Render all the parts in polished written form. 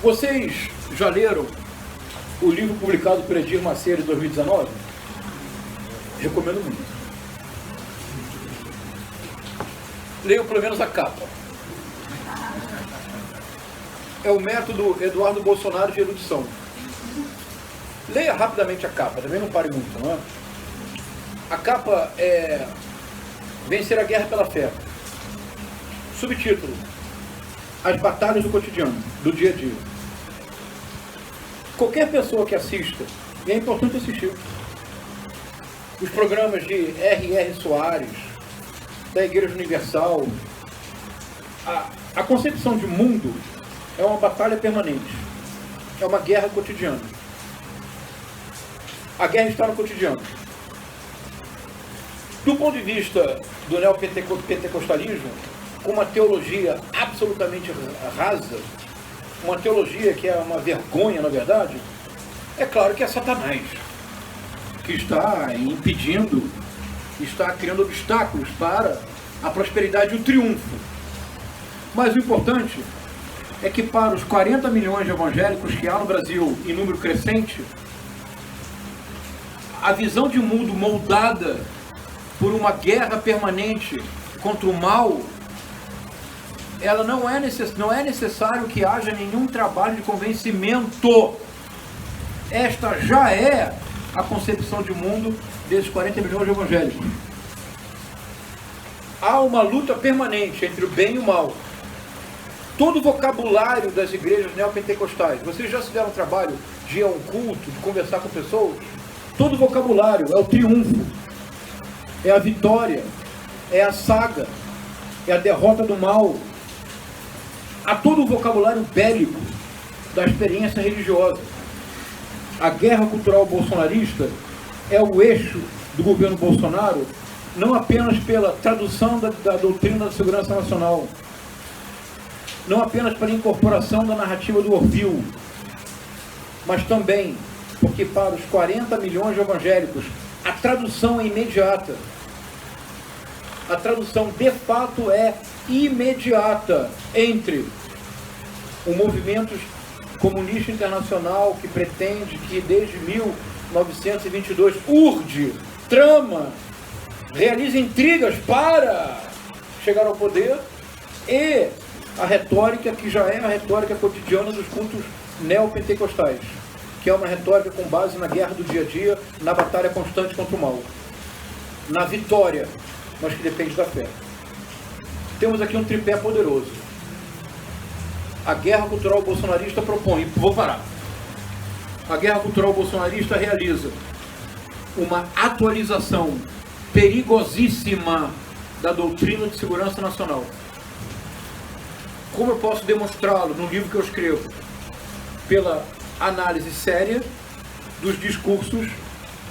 Vocês já leram o livro publicado por Edir Macedo em 2019? Recomendo muito. Leiam pelo menos a capa. É o método Eduardo Bolsonaro de erudição. Leia rapidamente a capa, também não pare muito, não é? A capa é Vencer a Guerra pela Fé. Subtítulo: As Batalhas do Cotidiano, do Dia a Dia. Qualquer pessoa que assista, e é importante assistir, os programas de R.R. Soares, da Igreja Universal, a concepção de mundo é uma batalha permanente, é uma guerra cotidiana. A guerra está no cotidiano. Do ponto de vista do neopentecostalismo, com uma teologia absolutamente rasa, uma teologia que é uma vergonha, na verdade, é claro que é Satanás que está impedindo, está criando obstáculos para a prosperidade e o triunfo. Mas o importante é que para os 40 milhões de evangélicos que há no Brasil, em número crescente, a visão de mundo moldada por uma guerra permanente contra o mal, ela não é necessário que haja nenhum trabalho de convencimento. Esta já é a concepção de mundo desses 40 milhões de evangélicos. Há uma luta permanente entre o bem e o mal. Todo o vocabulário das igrejas neopentecostais, vocês já se deram trabalho de ir a um culto, de conversar com pessoas? Todo o vocabulário é o triunfo, é a vitória, é a saga, é a derrota do mal. Há todo o vocabulário bélico da experiência religiosa. A guerra cultural bolsonarista é o eixo do governo Bolsonaro, não apenas pela tradução da doutrina da segurança nacional, não apenas pela incorporação da narrativa do Orville, mas também porque para os 40 milhões de evangélicos a tradução é imediata. A tradução de fato é imediata entre o movimento comunista internacional que pretende que desde 1922 urde, trama, realiza intrigas para chegar ao poder, e a retórica que já é a retórica cotidiana dos cultos neopentecostais, que é uma retórica com base na guerra do dia a dia, na batalha constante contra o mal, na vitória, mas que depende da fé. Temos aqui um tripé poderoso. A guerra cultural bolsonarista propõe, vou parar. A guerra cultural bolsonarista realiza uma atualização perigosíssima da doutrina de segurança nacional. Como eu posso demonstrá-lo no livro que eu escrevo? Pela análise séria dos discursos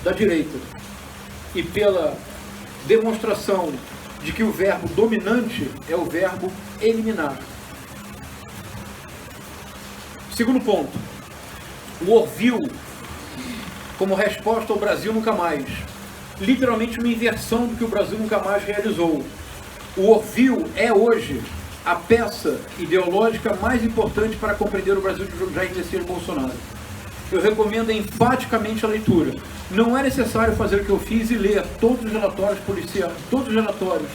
da direita e pela demonstração de que o verbo dominante é o verbo eliminar. Segundo ponto, o Orville, como resposta ao Brasil Nunca Mais, literalmente uma inversão do que o Brasil Nunca Mais realizou. O Orville é hoje a peça ideológica mais importante para compreender o Brasil de Jair Messias Bolsonaro. Eu recomendo enfaticamente a leitura. Não é necessário fazer o que eu fiz e ler todos os relatórios policiais, todos os relatórios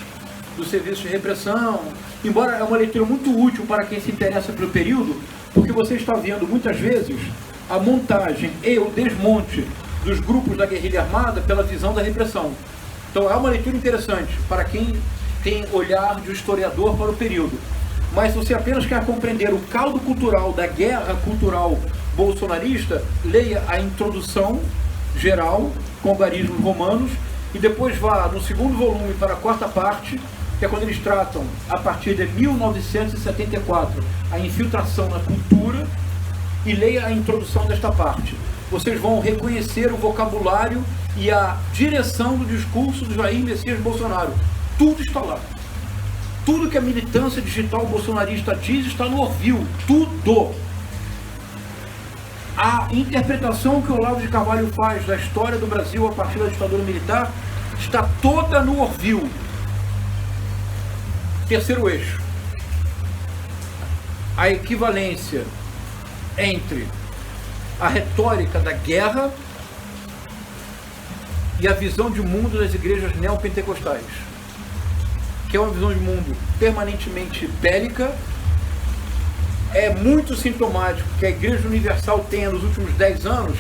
do Serviço de Repressão, embora é uma leitura muito útil para quem se interessa pelo período, porque você está vendo muitas vezes a montagem e o desmonte dos grupos da guerrilha armada pela visão da repressão. Então é uma leitura interessante para quem tem olhar de historiador para o período. Mas se você apenas quer compreender o caldo cultural da guerra cultural bolsonarista, leia a introdução geral, com algarismos romanos, e depois vá no segundo volume para a quarta parte, que é quando eles tratam, a partir de 1974, a infiltração na cultura, e leia a introdução desta parte. Vocês vão reconhecer o vocabulário e a direção do discurso do Jair Messias Bolsonaro. Tudo está lá. Tudo que a militância digital bolsonarista diz está no Orville. Tudo. A interpretação que o Olavo de Carvalho faz da história do Brasil a partir da ditadura militar está toda no Orville. Terceiro eixo. a equivalência entre a retórica da guerra e a visão de mundo das igrejas neopentecostais, que é uma visão de mundo permanentemente bélica. É muito sintomático que a Igreja Universal tenha, nos últimos 10 anos,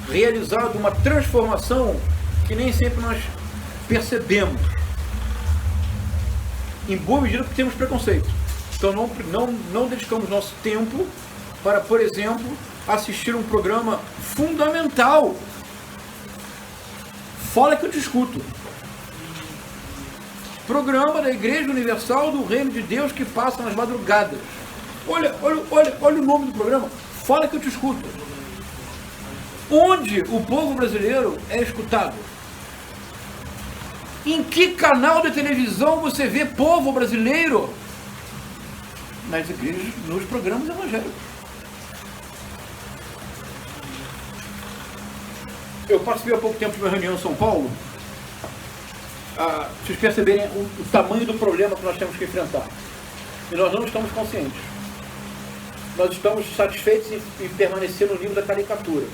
realizado uma transformação que nem sempre nós percebemos, em boa medida porque temos preconceito. Então não dedicamos nosso tempo para, por exemplo, assistir um programa fundamental. Fala que eu te escuto. Programa da Igreja Universal do Reino de Deus que passa nas madrugadas. Olha o nome do programa. Fala que eu te escuto. Onde o povo brasileiro é escutado? Em que canal de televisão você vê povo brasileiro? Nas igrejas, nos programas evangélicos. Eu participei há pouco tempo de uma reunião em São Paulo. Vocês perceberem o tamanho do problema que nós temos que enfrentar. E nós não estamos conscientes. Nós estamos satisfeitos em permanecer no nível da caricatura.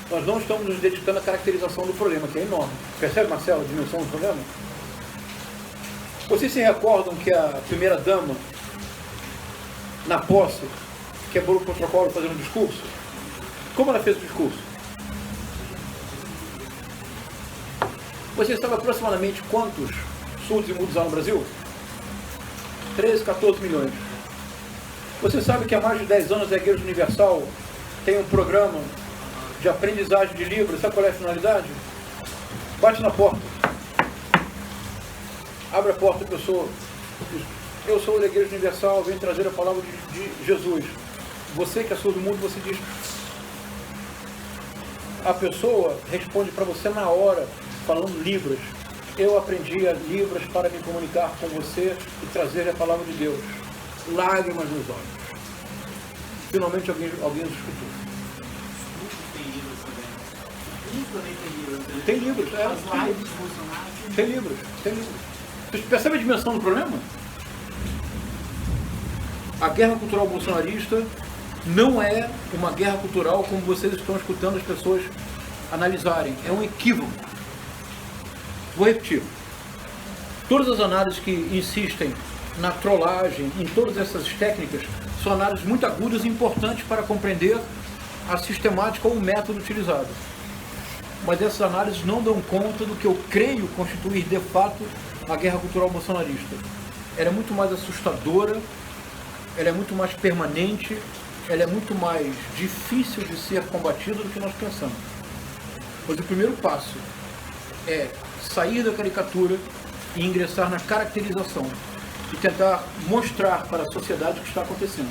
Nós não estamos nos dedicando à caracterização do problema, que é enorme. Percebe, Marcelo, a dimensão do problema? Vocês se recordam que a primeira-dama, na posse, quebrou o protocolo fazendo um discurso? Como ela fez o discurso? Você sabe aproximadamente quantos surdos e mudos há no Brasil? 13, 14 milhões. Você sabe que há mais de 10 anos a Igreja Universal tem um programa de aprendizagem de Libras. Sabe qual é a finalidade? Bate na porta. Abre a porta, pessoa. Eu sou da Igreja Universal, venho trazer a palavra de Jesus. Você que é surdo mudo, você diz. A pessoa responde para você na hora, falando Libras. Eu aprendi a Libras para me comunicar com você e trazer a palavra de Deus. Lágrimas nos olhos. Finalmente alguém nos escutou. Tem livros, Tem livros. Vocês percebem a dimensão do problema? A guerra cultural bolsonarista não é uma guerra cultural como vocês estão escutando as pessoas analisarem. É um equívoco. Vou repetir. Todas as análises que insistem na trollagem, em todas essas técnicas, são análises muito agudas e importantes para compreender a sistemática ou o método utilizado. Mas essas análises não dão conta do que eu creio constituir de fato a guerra cultural bolsonarista. Ela é muito mais assustadora, ela é muito mais permanente, ela é muito mais difícil de ser combatida do que nós pensamos. Pois o primeiro passo é sair da caricatura e ingressar na caracterização e tentar mostrar para a sociedade o que está acontecendo.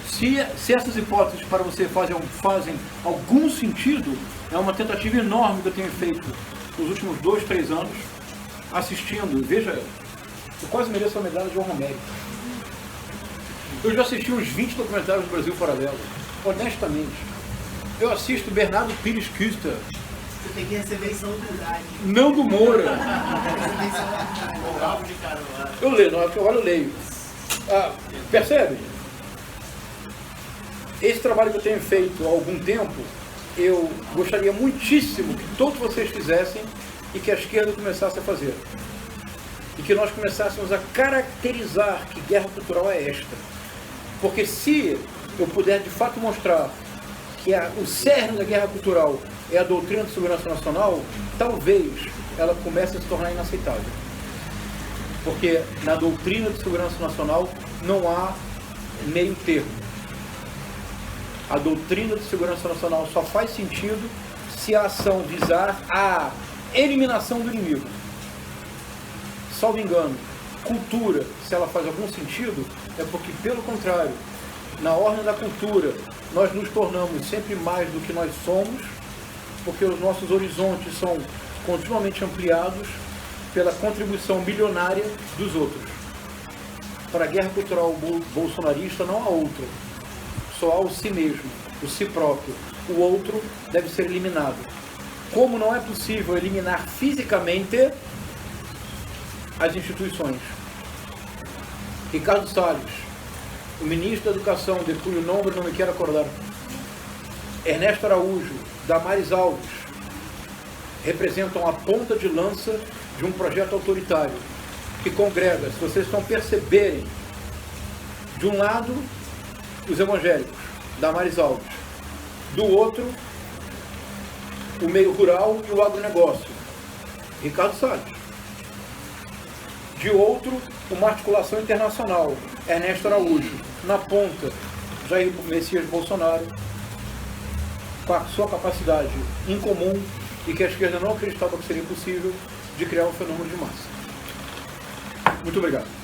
Se essas hipóteses para você fazem algum sentido, é uma tentativa enorme que eu tenho feito nos últimos 2, 3 anos, assistindo. Veja, eu quase mereço a medalha de honra mérito. Eu já assisti uns 20 documentários do Brasil Paralelo, honestamente. Eu assisto Bernardo Pires Küster. Você tem que receber isso na humildade. Não do Moura. Eu leio, agora eu leio. Percebe? Esse trabalho que eu tenho feito há algum tempo, eu gostaria muitíssimo que todos vocês fizessem e que a esquerda começasse a fazer. E que nós começássemos a caracterizar que guerra cultural é esta. Porque se eu puder de fato mostrar que o cerne da guerra cultural é a doutrina de segurança nacional, talvez ela comece a se tornar inaceitável. Porque na doutrina de segurança nacional não há meio termo. A doutrina de segurança nacional só faz sentido se a ação visar a eliminação do inimigo. Salvo engano, cultura, se ela faz algum sentido, é porque, pelo contrário, na ordem da cultura, nós nos tornamos sempre mais do que nós somos, porque os nossos horizontes são continuamente ampliados pela contribuição bilionária dos outros. Para a guerra cultural bolsonarista não há outra. Só há o si mesmo, o si próprio. O outro deve ser eliminado. Como não é possível eliminar fisicamente as instituições. Ricardo Salles, o ministro da Educação, de cujo nome não me quero acordar, Ernesto Araújo, Damares Alves, representam a ponta de lança de um projeto autoritário que congrega, se vocês estão perceberem, de um lado, os evangélicos, Damares Alves, do outro, o meio rural e o agronegócio, Ricardo Salles. De outro, uma articulação internacional, Ernesto Araújo. Na ponta, Jair Messias Bolsonaro, com a sua capacidade incomum e que a esquerda não acreditava que seria possível de criar um fenômeno de massa. Muito obrigado.